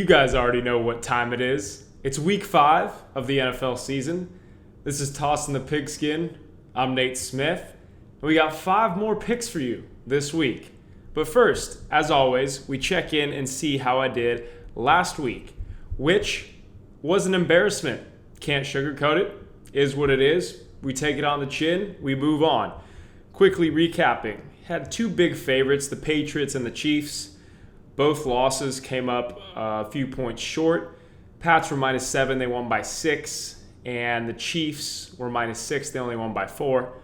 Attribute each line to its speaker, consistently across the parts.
Speaker 1: You guys already know what time it is. It's week 5 of the NFL season. This is Tossin the Pigskin. I'm Nate Smith. And we got 5 more picks for you this week. But first, as always, we check in and see how I did last week, which was an embarrassment. Can't sugarcoat it. Is what it is. We take it on the chin. We move on. Quickly recapping. Had 2 big favorites, the Patriots and the Chiefs. Both losses came up a few points short. Pats were -7. They won by 6. And the Chiefs were -6. They only won by 4.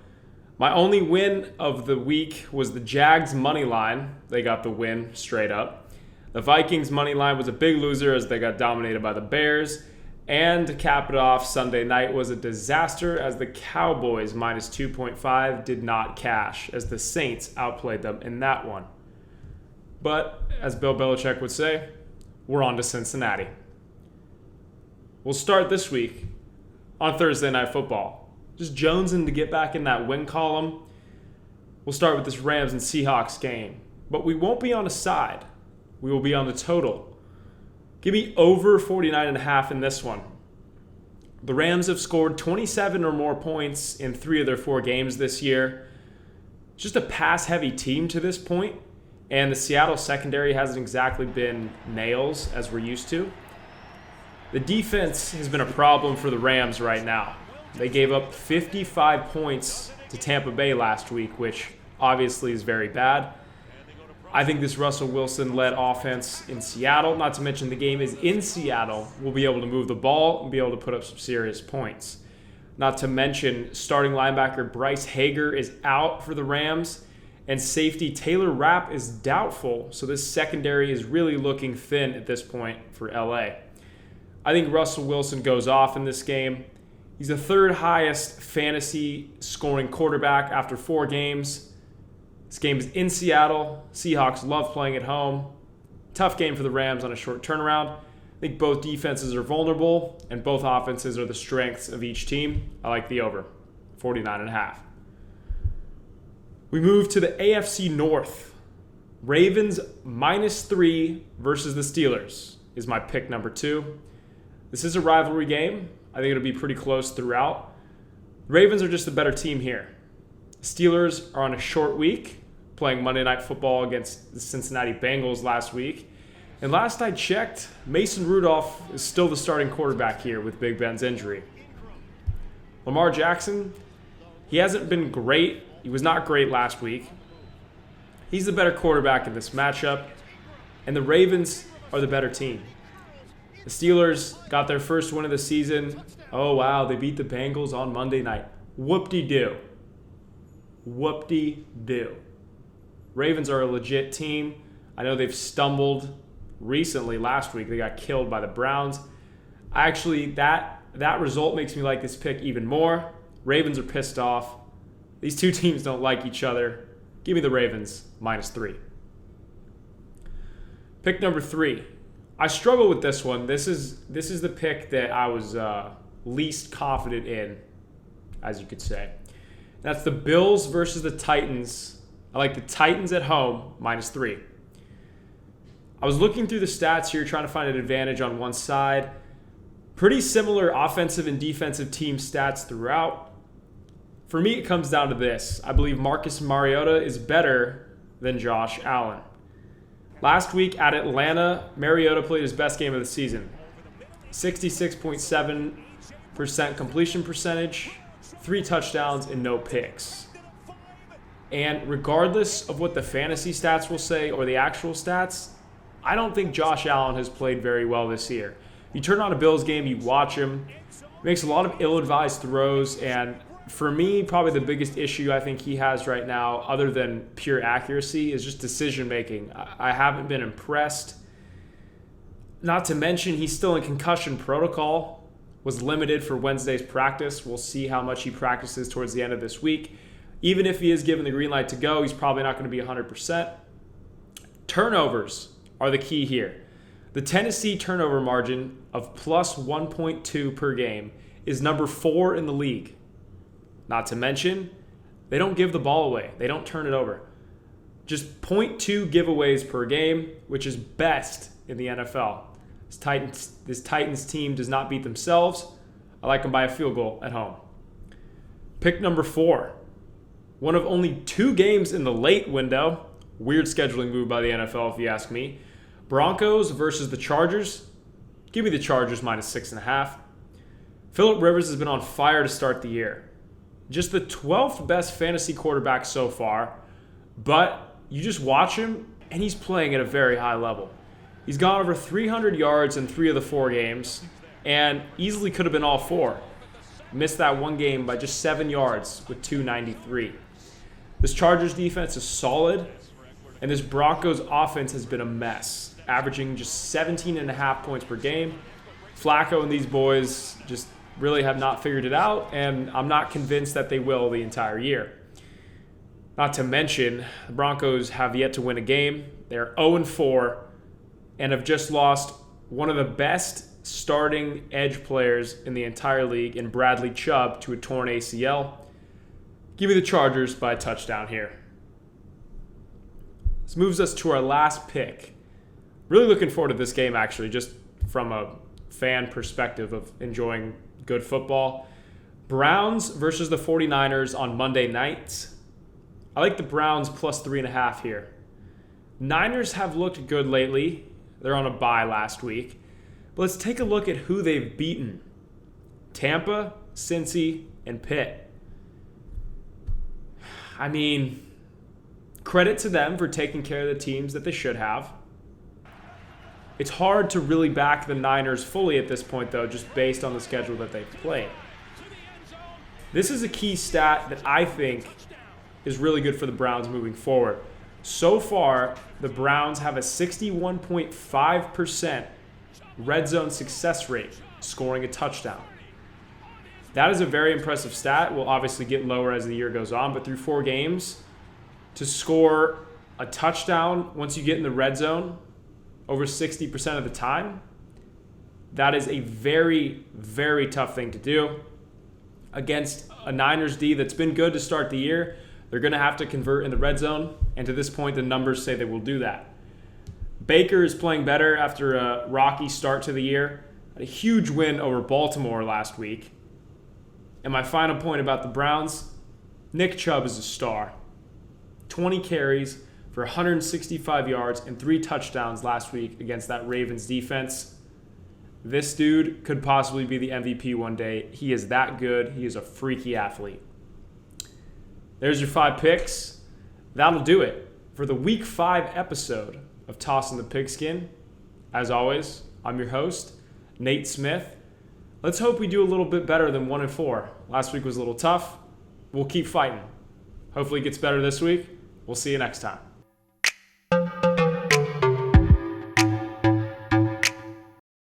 Speaker 1: My only win of the week was the Jags money line. They got the win straight up. The Vikings money line was a big loser as they got dominated by the Bears. And to cap it off, Sunday night was a disaster as the Cowboys -2.5 did not cash as the Saints outplayed them in that one. But as Bill Belichick would say, we're on to Cincinnati. We'll start this week on Thursday Night Football. Just jonesing to get back in that win column. We'll start with this Rams and Seahawks game. But we won't be on a side. We will be on the total. Give me over 49.5 in this one. The Rams have scored 27 or more points in 3 of their 4 games this year. Just a pass-heavy team to this point. And the Seattle secondary hasn't exactly been nails as we're used to. The defense has been a problem for the Rams right now. They gave up 55 points to Tampa Bay last week, which obviously is very bad. I think this Russell Wilson-led offense in Seattle, not to mention the game is in Seattle, will be able to move the ball and be able to put up some serious points. Not to mention starting linebacker Bryce Hager is out for the Rams. And safety Taylor Rapp is doubtful, so this secondary is really looking thin at this point for LA. I think Russell Wilson goes off in this game. He's the 3rd highest fantasy scoring quarterback after 4 games. This game is in Seattle. Seahawks love playing at home. Tough game for the Rams on a short turnaround. I think both defenses are vulnerable, and both offenses are the strengths of each team. I like the over, 49.5. We move to the AFC North. Ravens -3 versus the Steelers is my pick number 2. This is a rivalry game. I think it'll be pretty close throughout. The Ravens are just the better team here. The Steelers are on a short week, playing Monday Night Football against the Cincinnati Bengals last week. And last I checked, Mason Rudolph is still the starting quarterback here with Big Ben's injury. Lamar Jackson, he hasn't been great. He was not great last week. He's the better quarterback in this matchup, and the Ravens are the better team. The Steelers got their first win of the season. Oh, wow, they beat the Bengals on Monday night. Whoop-de-doo. Whoop-de-doo. Ravens are a legit team. I know they've stumbled recently. Last week, they got killed by the Browns. Actually, that result makes me like this pick even more. Ravens are pissed off. These 2 teams don't like each other. Give me the Ravens, -3. Pick number 3. I struggle with this one. This is the pick that I was least confident in, as you could say. That's the Bills versus the Titans. I like the Titans at home, -3. I was looking through the stats here, trying to find an advantage on one side. Pretty similar offensive and defensive team stats throughout. For me, it comes down to this. I believe Marcus Mariota is better than Josh Allen. Last week at Atlanta, Mariota played his best game of the season. 66.7% completion percentage, 3 touchdowns, and no picks. And regardless of what the fantasy stats will say or the actual stats, I don't think Josh Allen has played very well this year. You turn on a Bills game, you watch him, he makes a lot of ill-advised throws, and for me, probably the biggest issue I think he has right now, other than pure accuracy, is just decision-making. I haven't been impressed. Not to mention, he's still in concussion protocol, was limited for Wednesday's practice. We'll see how much he practices towards the end of this week. Even if he is given the green light to go, he's probably not going to be 100%. Turnovers are the key here. The Tennessee turnover margin of plus 1.2 per game is number 4 in the league. Not to mention, they don't give the ball away. They don't turn it over. Just 0.2 giveaways per game, which is best in the NFL. This Titans team does not beat themselves. I like them by a field goal at home. Pick number 4. One of only 2 games in the late window. Weird scheduling move by the NFL, if you ask me. Broncos versus the Chargers. Give me the Chargers minus 6.5. Phillip Rivers has been on fire to start the year. Just the 12th best fantasy quarterback so far. But you just watch him, and he's playing at a very high level. He's gone over 300 yards in 3 of the 4 games, and easily could have been all 4. Missed that one game by just 7 yards with 293. This Chargers defense is solid, and this Broncos offense has been a mess, averaging just 17.5 points per game. Flacco and these boys just really have not figured it out, and I'm not convinced that they will the entire year. Not to mention, the Broncos have yet to win a game. They're 0-4 and have just lost one of the best starting edge players in the entire league in Bradley Chubb to a torn ACL. Give me the Chargers by a touchdown here. This moves us to our last pick. Really looking forward to this game, actually, just from a fan perspective of enjoying good football. Browns versus the 49ers on Monday night. I like the Browns plus 3.5 here. Niners have looked good lately. They're on a bye last week. But let's take a look at who they've beaten. Tampa, Cincy, and Pitt. I mean, credit to them for taking care of the teams that they should have. It's hard to really back the Niners fully at this point, though, just based on the schedule that they've played. This is a key stat that I think is really good for the Browns moving forward. So far, the Browns have a 61.5% red zone success rate, scoring a touchdown. That is a very impressive stat. Will obviously get lower as the year goes on, but through 4 games, to score a touchdown once you get in the red zone over 60% of the time, that is a very, very tough thing to do. Against a Niners D that's been good to start the year, they're going to have to convert in the red zone, and to this point, the numbers say they will do that. Baker is playing better after a rocky start to the year. Had a huge win over Baltimore last week. And my final point about the Browns, Nick Chubb is a star. 20 carries for 165 yards and 3 touchdowns last week against that Ravens defense. This dude could possibly be the MVP one day. He is that good. He is a freaky athlete. There's your 5 picks. That'll do it for the Week 5 episode of Tossin the Pigskin. As always, I'm your host, Nate Smith. Let's hope we do a little bit better than 1-4. Last week was a little tough. We'll keep fighting. Hopefully it gets better this week. We'll see you next time.